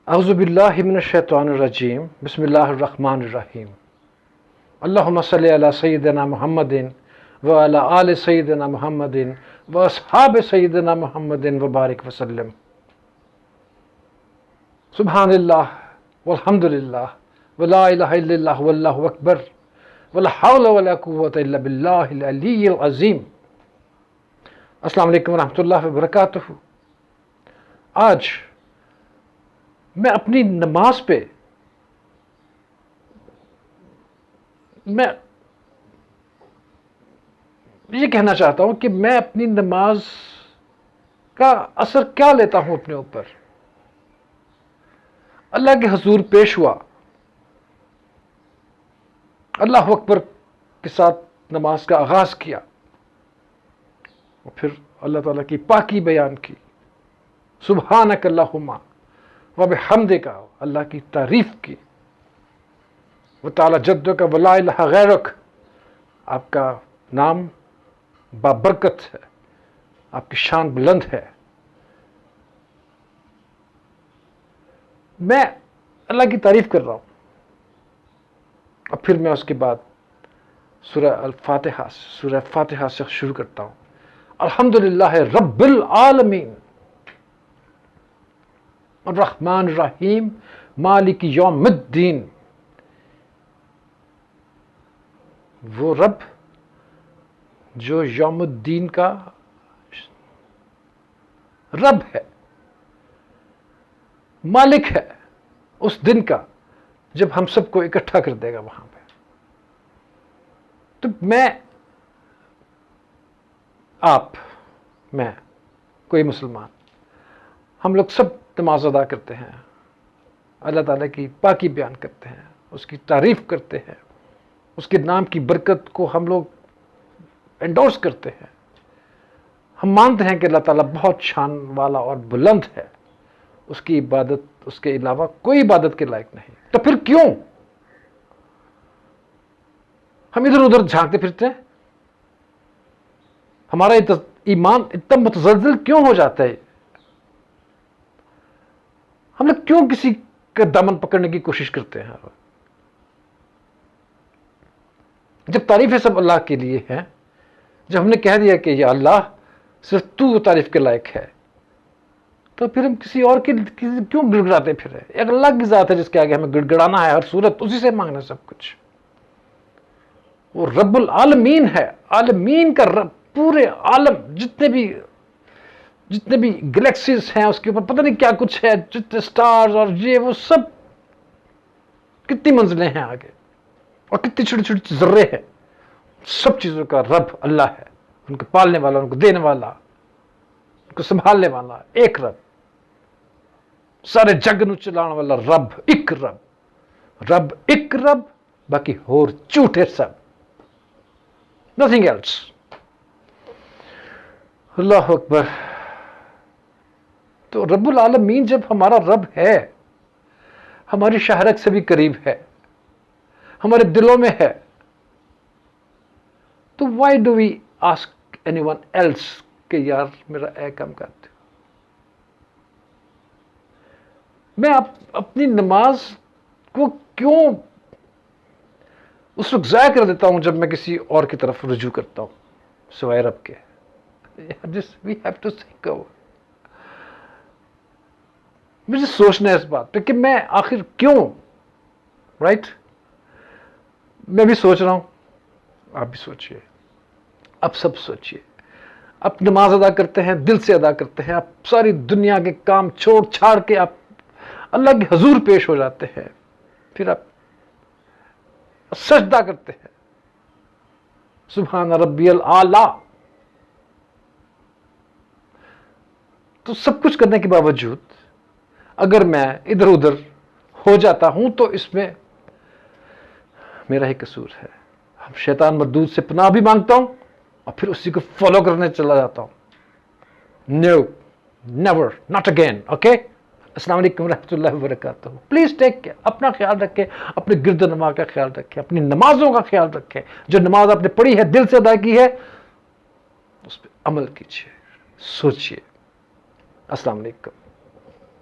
اعوذ باللہ من الشیطان الرجیم بسم اللہ الرحمن الرحیم اللہم صلی علی سیدنا محمد وعلی آل سیدنا محمد واصحاب سیدنا محمد وبارک وسلم۔ سبحان اللہ والحمد للہ ولا الہ الا اللہ واللہ اکبر ولا حول ولا قوۃ الا باللہ العلی العظیم۔ السلام علیکم ورحمۃ اللہ وبرکاتہ۔ آج میں اپنی نماز پہ میں یہ کہنا چاہتا ہوں کہ میں اپنی نماز کا اثر کیا لیتا ہوں اپنے اوپر۔ اللہ کے حضور پیش ہوا، اللہ اکبر کے ساتھ نماز کا آغاز کیا اور پھر اللہ تعالیٰ کی پاکی بیان کی، سبحانک اللہم وبحمدک، اللہ کی تعریف کی، وتعالی جدک ولا الہ غیرک، آپ کا نام بابرکت ہے، آپ کی شان بلند ہے۔ میں اللہ کی تعریف کر رہا ہوں اور پھر میں اس کے بعد سورہ فاتحہ سے شروع کرتا ہوں۔ الحمدللہ رب العالمین الرحمن الرحیم مالک یوم الدین، وہ رب جو یوم الدین کا رب ہے، مالک ہے اس دن کا جب ہم سب کو اکٹھا کر دے گا وہاں پہ۔ تو میں، آپ، میں، کوئی مسلمان، ہم لوگ سب نماز ادا کرتے ہیں، اللہ تعالیٰ کی پاکی بیان کرتے ہیں، اس کی تعریف کرتے ہیں، اس کے نام کی برکت کو ہم لوگ انڈورس کرتے ہیں۔ ہم مانتے ہیں کہ اللہ تعالیٰ بہت شان والا اور بلند ہے، اس کی عبادت، اس کے علاوہ کوئی عبادت کے لائق نہیں۔ تو پھر کیوں ہم ادھر ادھر جھانکتے پھرتے ہیں؟ ہمارا ایمان اتنا متزلزل کیوں ہو جاتا ہے؟ ہم لوگ کیوں کسی کا دامن پکڑنے کی کوشش کرتے ہیں؟ جب تعریفیں سب اللہ کے لیے ہیں، جب ہم نے کہہ دیا کہ یا اللہ صرف تو تعریف کے لائق ہے، تو پھر ہم کسی اور کی کیوں گڑ گڑاتے پھر رہے؟ ایک اللہ کی ذات ہے جس کے آگے ہمیں گڑ گڑانا ہے ہر صورت، اسی سے مانگنا سب کچھ۔ وہ رب العالمین ہے، عالمین کا رب، پورے عالم، جتنے بھی گلیکسیز ہیں اس کے اوپر پتہ نہیں کیا کچھ ہے، جتنے سٹارز اور یہ وہ سب، کتنی منزلیں ہیں آگے اور کتنی چھوٹی چھوٹی ذرے ہیں، سب چیزوں کا رب اللہ ہے، ان کو پالنے والا، ان کو دینے والا، ان کو سنبھالنے والا ایک رب، سارے جگ نو چلانے والا رب، ایک رب، باقی ہور جھوٹے سب، nothing else۔ اللہ اکبر۔ تو رب العالمین جب ہمارا رب ہے، ہماری شہرت سے بھی قریب ہے، ہمارے دلوں میں ہے، تو why do we ask anyone else کہ یار میرا اے کام کرتے؟ میں اپنی نماز کو کیوں اس وقت ضائع کر دیتا ہوں جب میں کسی اور کی طرف رجوع کرتا ہوں سوائے رب کے؟ we have to think over۔ مجھے سوچنا ہے اس بات پہ کہ میں آخر کیوں، رائٹ؟ میں بھی سوچ رہا ہوں، آپ بھی سوچئے، آپ سب سوچئے۔ آپ نماز ادا کرتے ہیں، دل سے ادا کرتے ہیں، آپ ساری دنیا کے کام چھوڑ چھاڑ کے آپ اللہ کے حضور پیش ہو جاتے ہیں، پھر آپ سجدہ کرتے ہیں، سبحان ربی الاعلی۔ تو سب کچھ کرنے کے باوجود اگر میں ادھر ادھر ہو جاتا ہوں تو اس میں میرا ہی قصور ہے۔ شیطان مردود سے پناہ بھی مانگتا ہوں اور پھر اسی کو فالو کرنے چلا جاتا ہوں۔ نو، نیور، ناٹ اگین، اوکے؟ السلام علیکم ورحمۃ اللہ وبرکاتہ۔ پلیز ٹیک کیئر، اپنا خیال رکھیں، اپنے گرد و نما کا خیال رکھیں، اپنی نمازوں کا خیال رکھیں، جو نماز آپ نے پڑھی ہے، دل سے ادا کی ہے، اس پہ عمل کیجیے، سوچیے۔ السلام علیکم۔